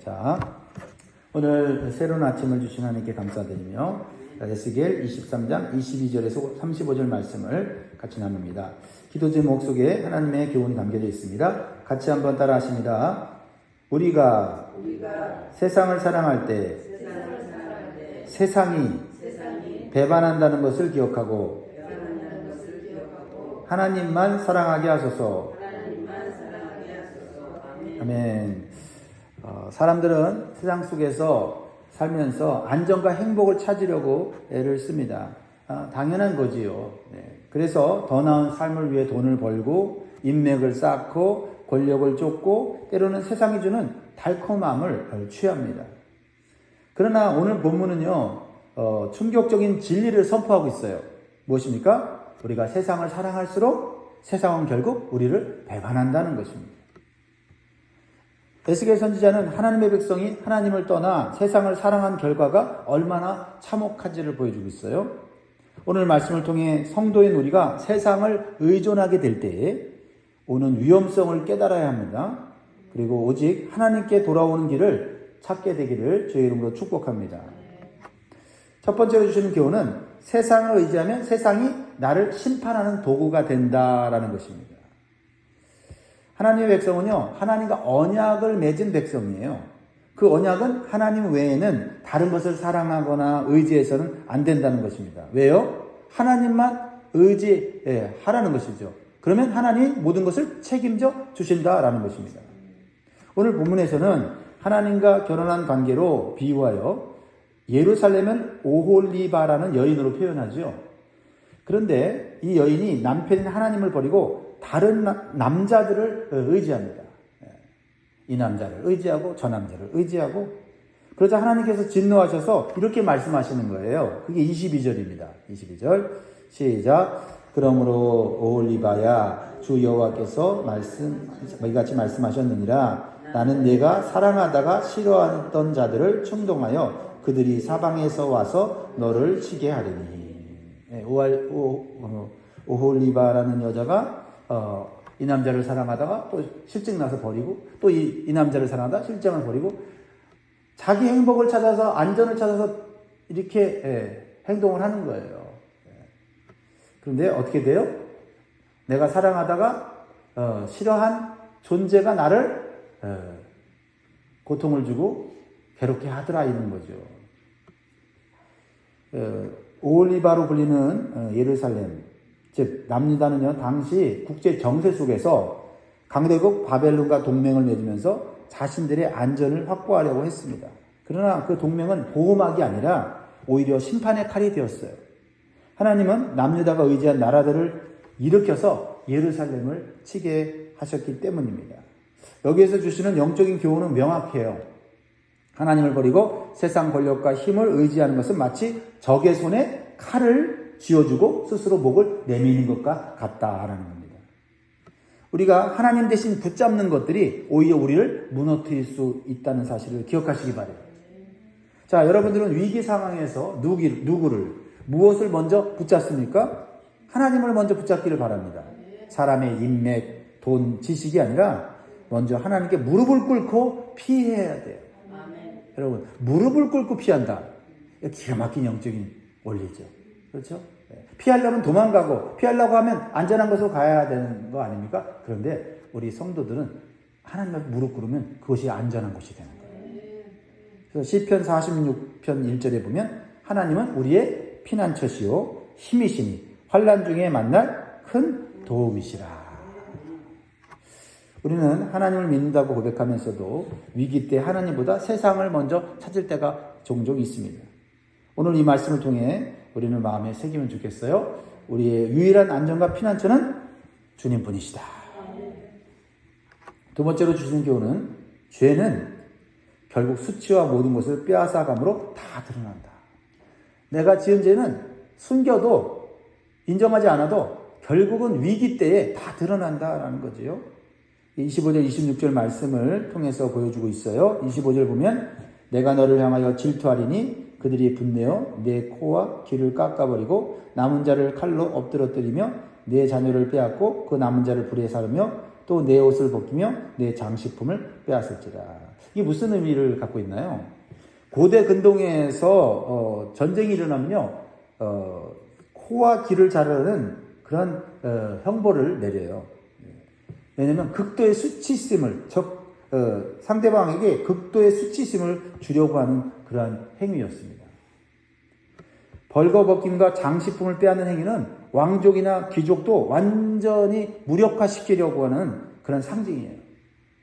자, 오늘 새로운 아침을 주신 하나님께 감사드리며 에스겔 23장 22절에서 35절 말씀을 같이 나눕니다. 기도 제목 속에 하나님의 교훈이 담겨져 있습니다. 같이 한번 따라 하십니다. 우리가 세상을 사랑할 때 세상이 배반한다는 것을 기억하고 하나님만 사랑하게 하소서. 아멘. 사람들은 세상 속에서 살면서 안정과 행복을 찾으려고 애를 씁니다. 당연한 거지요. 그래서 더 나은 삶을 위해 돈을 벌고 인맥을 쌓고 권력을 쫓고 때로는 세상이 주는 달콤함을 취합니다. 그러나 오늘 본문은요, 충격적인 진리를 선포하고 있어요. 무엇입니까? 우리가 세상을 사랑할수록 세상은 결국 우리를 배반한다는 것입니다. 에스겔 선지자는 하나님의 백성이 하나님을 떠나 세상을 사랑한 결과가 얼마나 참혹한지를 보여주고 있어요. 오늘 말씀을 통해 성도인 우리가 세상을 의존하게 될 때에 오는 위험성을 깨달아야 합니다. 그리고 오직 하나님께 돌아오는 길을 찾게 되기를 주의 이름으로 축복합니다. 첫 번째로 주시는 교훈은 세상을 의지하면 세상이 나를 심판하는 도구가 된다라는 것입니다. 하나님의 백성은요, 하나님과 언약을 맺은 백성이에요. 그 언약은 하나님 외에는 다른 것을 사랑하거나 의지해서는 안 된다는 것입니다. 왜요? 하나님만 의지하라는 것이죠. 그러면 하나님이 모든 것을 책임져 주신다라는 것입니다. 오늘 본문에서는 하나님과 결혼한 관계로 비유하여 예루살렘을 오홀리바라는 여인으로 표현하죠. 그런데 이 여인이 남편인 하나님을 버리고 다른 남자들을 의지합니다. 이 남자를 의지하고 저 남자를 의지하고, 그러자 하나님께서 진노하셔서 이렇게 말씀하시는 거예요. 그게 22절입니다. 22절 시작. 그러므로 오홀리바야, 주 여호와께서 이같이 말씀하셨느니라. 나는 네가 사랑하다가 싫어하던 자들을 충동하여 그들이 사방에서 와서 너를 치게 하리니. 오홀리바라는 여자가 이 남자를 사랑하다가 또 실증 나서 버리고, 또 이 남자를 사랑하다가 실증을 버리고, 자기 행복을 찾아서 안전을 찾아서 이렇게 행동을 하는 거예요. 그런데 어떻게 돼요? 내가 사랑하다가 싫어한 존재가 나를 고통을 주고 괴롭게 하더라 이런 거죠. 오홀리바로 불리는 예루살렘, 즉 남유다는요, 당시 국제 정세 속에서 강대국 바벨론과 동맹을 맺으면서 자신들의 안전을 확보하려고 했습니다. 그러나 그 동맹은 보호막이 아니라 오히려 심판의 칼이 되었어요. 하나님은 남유다가 의지한 나라들을 일으켜서 예루살렘을 치게 하셨기 때문입니다. 여기에서 주시는 영적인 교훈은 명확해요. 하나님을 버리고 세상 권력과 힘을 의지하는 것은 마치 적의 손에 칼을 쥐어주고 스스로 목을 내미는 것과 같다라는 겁니다. 우리가 하나님 대신 붙잡는 것들이 오히려 우리를 무너뜨릴 수 있다는 사실을 기억하시기 바래요. 자, 여러분들은 위기 상황에서 무엇을 먼저 붙잡습니까? 하나님을 먼저 붙잡기를 바랍니다. 사람의 인맥, 돈, 지식이 아니라 먼저 하나님께 무릎을 꿇고 피해야 돼요. 여러분, 무릎을 꿇고 피한다. 기가 막힌 영적인 원리죠. 그렇죠? 피하려면 도망가고, 피하려고 하면 안전한 곳으로 가야 되는 거 아닙니까? 그런데 우리 성도들은 하나님 앞에 무릎 꿇으면 그것이 안전한 곳이 되는 거예요. 그래서 시편 46편 1절에 보면 하나님은 우리의 피난처시요 힘이시니 환난 중에 만날 큰 도움이시라. 우리는 하나님을 믿는다고 고백하면서도 위기 때 하나님보다 세상을 먼저 찾을 때가 종종 있습니다. 오늘 이 말씀을 통해 우리는 마음에 새기면 좋겠어요. 우리의 유일한 안전과 피난처는 주님뿐이시다. 두 번째로 주시는 교훈은 죄는 결국 수치와 모든 것을 빼앗아감으로 다 드러난다. 내가 지은 죄는 숨겨도 인정하지 않아도 결국은 위기 때에 다 드러난다라는 거죠. 25절, 26절 말씀을 통해서 보여주고 있어요. 25절 보면 내가 너를 향하여 질투하리니 그들이 분내어 내 코와 귀를 깎아버리고 남은 자를 칼로 엎드러뜨리며 내 자녀를 빼앗고 그 남은 자를 불에 사르며 또 내 옷을 벗기며 내 장식품을 빼앗을지라. 이게 무슨 의미를 갖고 있나요? 고대 근동에서 전쟁이 일어나면요, 코와 귀를 자르는 그런 형벌을 내려요. 왜냐하면 극도의 수치심을, 상대방에게 극도의 수치심을 주려고 하는 그러한 행위였습니다. 벌거벗김과 장식품을 빼앗는 행위는 왕족이나 귀족도 완전히 무력화시키려고 하는 그런 상징이에요.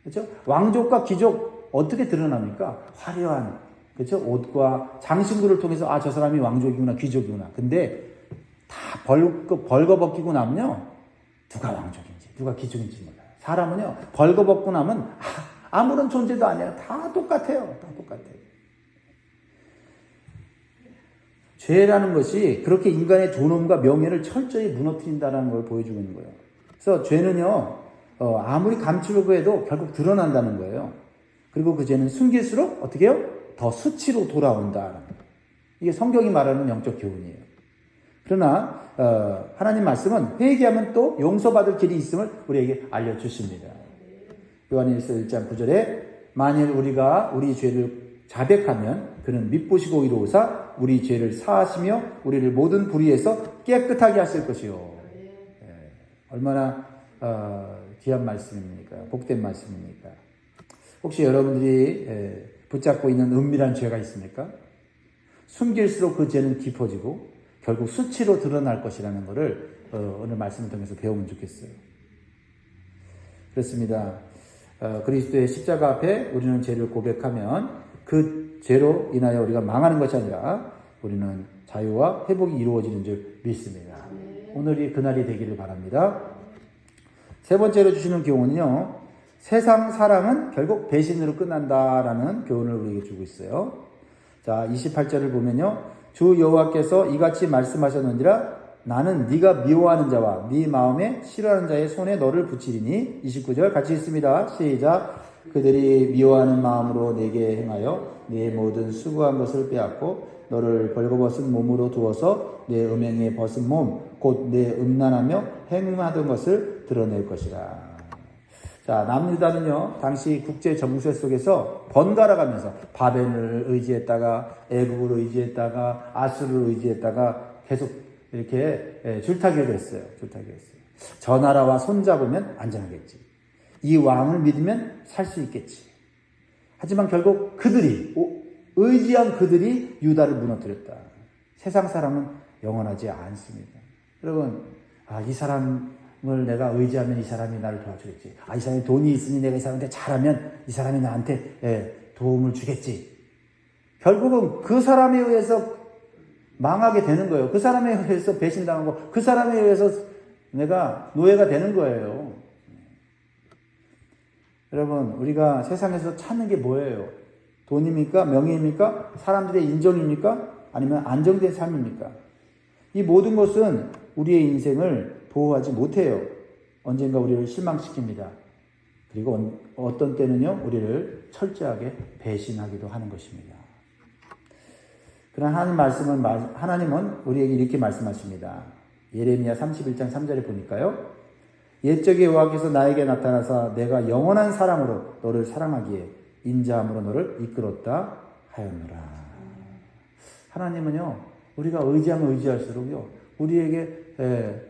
그렇죠? 왕족과 귀족 어떻게 드러납니까? 화려한, 그렇죠? 옷과 장신구를 통해서 저 사람이 왕족이구나, 귀족이구나. 근데 다 벌거벗기고 나면요, 누가 왕족인지 누가 귀족인지 몰라요. 사람은요, 벌거벗고 나면 아무런 존재도 아니에요. 다 똑같아요. 다 똑같아요. 죄라는 것이 그렇게 인간의 존엄과 명예를 철저히 무너뜨린다는 걸 보여주고 있는 거예요. 그래서 죄는요, 아무리 감추려고 해도 결국 드러난다는 거예요. 그리고 그 죄는 숨길수록 어떻게 해요? 더 수치로 돌아온다. 이게 성경이 말하는 영적 교훈이에요. 그러나 하나님 말씀은 회개하면 또 용서받을 길이 있음을 우리에게 알려주십니다. 요한일서 1장 9절에 만일 우리가 우리 죄를 자백하면 그는 밉보시고 이로우사 우리 죄를 사하시며 우리를 모든 불의에서 깨끗하게 하실 것이요. 얼마나 귀한 말씀입니까? 복된 말씀입니까? 혹시 여러분들이 붙잡고 있는 은밀한 죄가 있습니까? 숨길수록 그 죄는 깊어지고 결국 수치로 드러날 것이라는 것을 오늘 말씀을 통해서 배우면 좋겠어요. 그렇습니다. 그리스도의 십자가 앞에 우리는 죄를 고백하면 그 죄로 인하여 우리가 망하는 것이 아니라 우리는 자유와 회복이 이루어지는 줄 믿습니다. 오늘이 그날이 되기를 바랍니다. 세 번째로 주시는 교훈은요, 세상 사랑은 결국 배신으로 끝난다라는 교훈을 우리에게 주고 있어요. 자, 28절을 보면요, 주 여호와께서 이같이 말씀하셨느니라 나는 네가 미워하는 자와 네 마음에 싫어하는 자의 손에 너를 붙이리니. 29절 같이 읽습니다. 시작. 그들이 미워하는 마음으로 내게 행하여 네 모든 수고한 것을 빼앗고 너를 벌거벗은 몸으로 두어서 내 음행에 벗은 몸 곧 내 음란하며 행음하던 것을 드러낼 것이라. 자, 남유다는요, 당시 국제 정세 속에서 번갈아 가면서 바벨을 의지했다가 애국을 의지했다가 아수르를 의지했다가 계속 이렇게 줄타기를 했어요. 저 나라와 손잡으면 안전하겠지. 이 왕을 믿으면 살 수 있겠지. 하지만 결국 의지한 그들이 유다를 무너뜨렸다. 세상 사람은 영원하지 않습니다. 여러분, 이 사람을 내가 의지하면 이 사람이 나를 도와주겠지. 이 사람이 돈이 있으니 내가 이 사람한테 잘하면 이 사람이 나한테 도움을 주겠지. 결국은 그 사람에 의해서 망하게 되는 거예요. 그 사람에 의해서 배신당하고 그 사람에 의해서 내가 노예가 되는 거예요. 여러분, 우리가 세상에서 찾는 게 뭐예요? 돈입니까? 명예입니까? 사람들의 인정입니까? 아니면 안정된 삶입니까? 이 모든 것은 우리의 인생을 보호하지 못해요. 언젠가 우리를 실망시킵니다. 그리고 어떤 때는요, 우리를 철저하게 배신하기도 하는 것입니다. 그러나 하나님은 우리에게 이렇게 말씀하십니다. 예레미야 31장 3절에 보니까요, 옛적의 여호와께서 나에게 나타나사 내가 영원한 사랑으로 너를 사랑하기에 인자함으로 너를 이끌었다 하였노라. 하나님은요, 우리가 의지하면 의지할수록요, 우리에게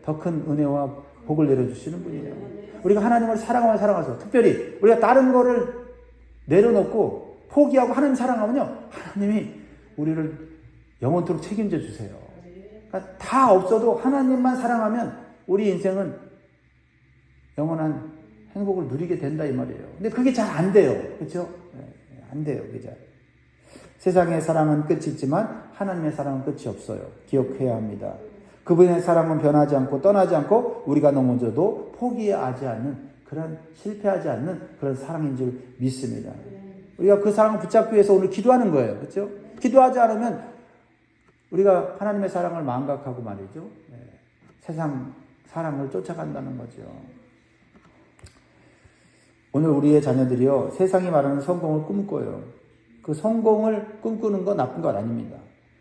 더 큰 은혜와 복을 내려주시는 분이에요. 우리가 하나님을 사랑하면 사랑하죠. 특별히 우리가 다른 거를 내려놓고 포기하고 하나님 사랑하면요, 하나님이 우리를 영원토록 책임져 주세요. 그러니까 다 없어도 하나님만 사랑하면 우리 인생은 영원한 행복을 누리게 된다 이 말이에요. 근데 그게 잘 안 돼요. 그렇죠? 안 돼요. 그죠? 세상의 사랑은 끝이 있지만 하나님의 사랑은 끝이 없어요. 기억해야 합니다. 그분의 사랑은 변하지 않고 떠나지 않고 우리가 넘어져도 포기하지 않는 그런 실패하지 않는 그런 사랑인 줄 믿습니다. 우리가 그 사랑을 붙잡기 위해서 오늘 기도하는 거예요. 그렇죠? 기도하지 않으면 우리가 하나님의 사랑을 망각하고 말이죠. 세상 사랑을 쫓아간다는 거죠. 오늘 우리의 자녀들이요, 세상이 말하는 성공을 꿈꿔요. 그 성공을 꿈꾸는 건 나쁜 건 아닙니다.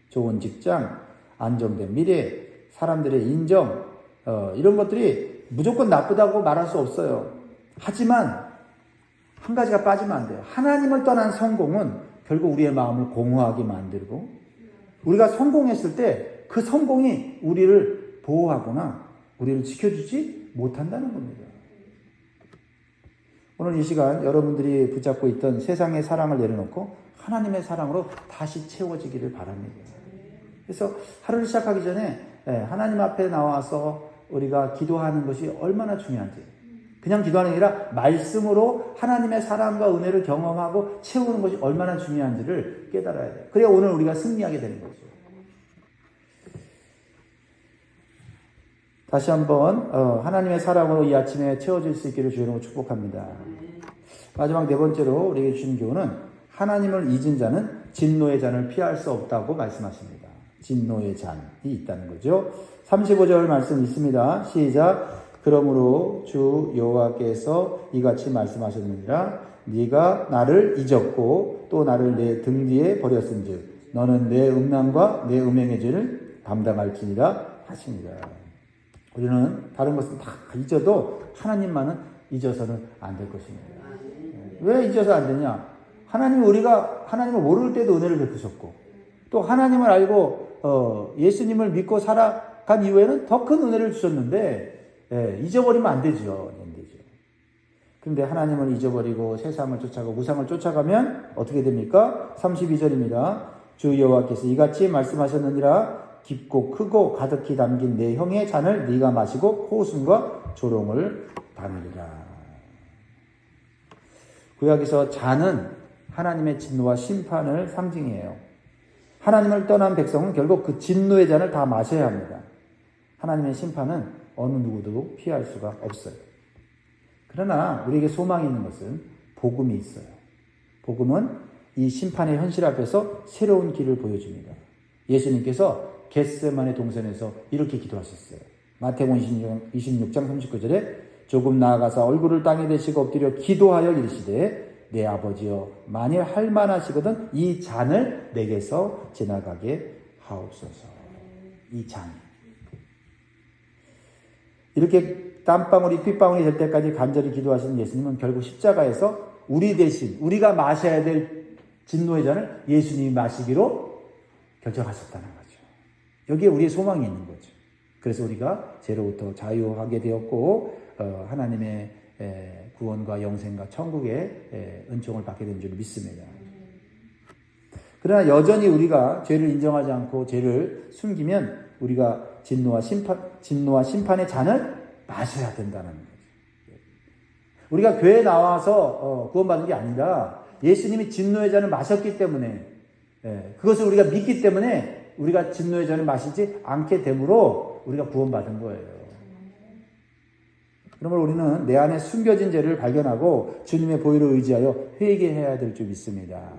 좋은 직장, 안정된 미래, 사람들의 인정, 이런 것들이 무조건 나쁘다고 말할 수 없어요. 하지만 한 가지가 빠지면 안 돼요. 하나님을 떠난 성공은 결국 우리의 마음을 공허하게 만들고 우리가 성공했을 때 그 성공이 우리를 보호하거나 우리를 지켜주지 못한다는 겁니다. 오늘 이 시간 여러분들이 붙잡고 있던 세상의 사랑을 내려놓고 하나님의 사랑으로 다시 채워지기를 바랍니다. 그래서 하루를 시작하기 전에 하나님 앞에 나와서 우리가 기도하는 것이 얼마나 중요한지, 그냥 기도하는 게 아니라 말씀으로 하나님의 사랑과 은혜를 경험하고 채우는 것이 얼마나 중요한지를 깨달아야 돼요. 그래야 오늘 우리가 승리하게 되는 거죠. 다시 한번 하나님의 사랑으로 이 아침에 채워질 수 있기를 주님으로 축복합니다. 마지막 네 번째로 우리에게 주신 교훈은 하나님을 잊은 자는 진노의 잔을 피할 수 없다고 말씀하십니다. 진노의 잔이 있다는 거죠. 35절 말씀 있습니다. 시작. 그러므로 주 여호와께서 이같이 말씀하셨느니라. 네가 나를 잊었고 또 나를 내 등 뒤에 버렸은즉 너는 내 음란과 내 음행의 죄를 담당할지니라 하시니라. 우리는 다른 것은 다 잊어도 하나님만은 잊어서는 안 될 것입니다. 왜 잊어서 안 되냐? 우리가 하나님을 모를 때도 은혜를 베푸셨고 또 하나님을 알고 예수님을 믿고 살아간 이후에는 더 큰 은혜를 주셨는데 잊어버리면 안 되죠. 그런데 하나님을 잊어버리고 세상을 쫓아가고 우상을 쫓아가면 어떻게 됩니까? 32절입니다. 주 여호와께서 이같이 말씀하셨느니라. 깊고 크고 가득히 담긴 내 형의 잔을 네가 마시고 호순과 조롱을 당하리라. 구약에서 잔은 하나님의 진노와 심판을 상징해요. 하나님을 떠난 백성은 결국 그 진노의 잔을 다 마셔야 합니다. 하나님의 심판은 어느 누구도 피할 수가 없어요. 그러나 우리에게 소망이 있는 것은 복음이 있어요. 복음은 이 심판의 현실 앞에서 새로운 길을 보여줍니다. 예수님께서 겟세마네 동산에서 이렇게 기도하셨어요. 마태복음 26장 39절에 조금 나아가서 얼굴을 땅에 대시고 엎드려 기도하여 이르시되 내 아버지여 만일 할 만하시거든 이 잔을 내게서 지나가게 하옵소서. 이 잔. 이렇게 땀방울이 핏방울이 될 때까지 간절히 기도하시는 예수님은 결국 십자가에서 우리 대신 우리가 마셔야 될 진노의 잔을 예수님이 마시기로 결정하셨다는 거죠. 여기에 우리의 소망이 있는 거죠. 그래서 우리가 죄로부터 자유하게 되었고 하나님의 구원과 영생과 천국의 은총을 받게 된 줄 믿습니다. 그러나 여전히 우리가 죄를 인정하지 않고 죄를 숨기면 우리가 진노와 심판의 잔을 마셔야 된다는 거죠. 우리가 교회에 나와서 구원받은 게 아니라 예수님이 진노의 잔을 마셨기 때문에 그것을 우리가 믿기 때문에 우리가 진노의 잔을 마시지 않게 되므로 우리가 구원받은 거예요. 그러므로 우리는 내 안에 숨겨진 죄를 발견하고 주님의 보혈을 의지하여 회개해야 될 줄 믿습니다.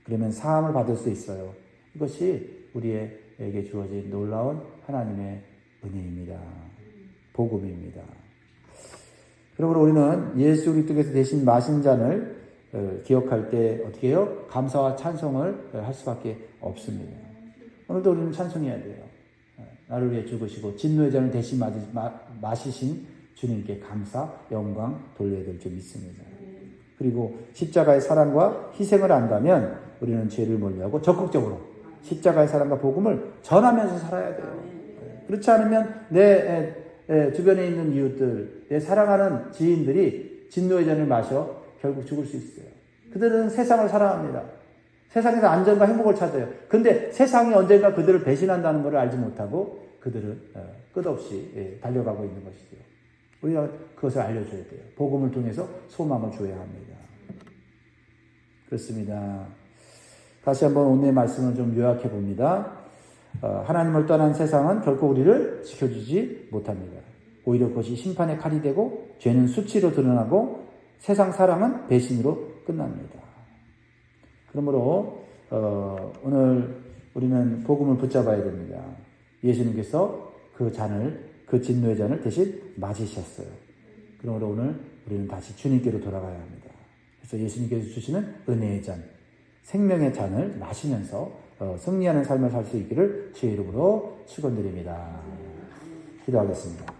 그러면 사함을 받을 수 있어요. 이것이 우리에게 주어진 놀라운 하나님의 은혜입니다. 복음입니다. 그러므로 우리는 예수 그리스도께서 대신 마신 잔을 기억할 때 어떻게 해요? 감사와 찬송을 할 수밖에 없습니다. 오늘도 우리는 찬송해야 돼요. 나를 위해 죽으시고 진노의 잔을 대신 마시신 주님께 감사, 영광 돌려야 될 줄 믿습니다. 그리고 십자가의 사랑과 희생을 안다면 우리는 죄를 멀리하고 적극적으로 십자가의 사랑과 복음을 전하면서 살아야 돼요. 그렇지 않으면 내 주변에 있는 이웃들, 내 사랑하는 지인들이 진노의 잔을 마셔 결국 죽을 수 있어요. 그들은 세상을 사랑합니다. 세상에서 안전과 행복을 찾아요. 근데 세상이 언젠가 그들을 배신한다는 것을 알지 못하고 그들은 끝없이 달려가고 있는 것이죠. 우리가 그것을 알려줘야 돼요. 복음을 통해서 소망을 줘야 합니다. 그렇습니다. 다시 한번 오늘의 말씀을 좀 요약해 봅니다. 하나님을 떠난 세상은 결코 우리를 지켜주지 못합니다. 오히려 그것이 심판의 칼이 되고 죄는 수치로 드러나고 세상 사랑은 배신으로 끝납니다. 그러므로 오늘 우리는 복음을 붙잡아야 됩니다. 예수님께서 그 진노의 잔을 대신 맞으셨어요. 그러므로 오늘 우리는 다시 주님께로 돌아가야 합니다. 그래서 예수님께서 주시는 은혜의 잔, 생명의 잔을 마시면서 승리하는 삶을 살 수 있기를 주의 이름으로 축원드립니다. 기도하겠습니다.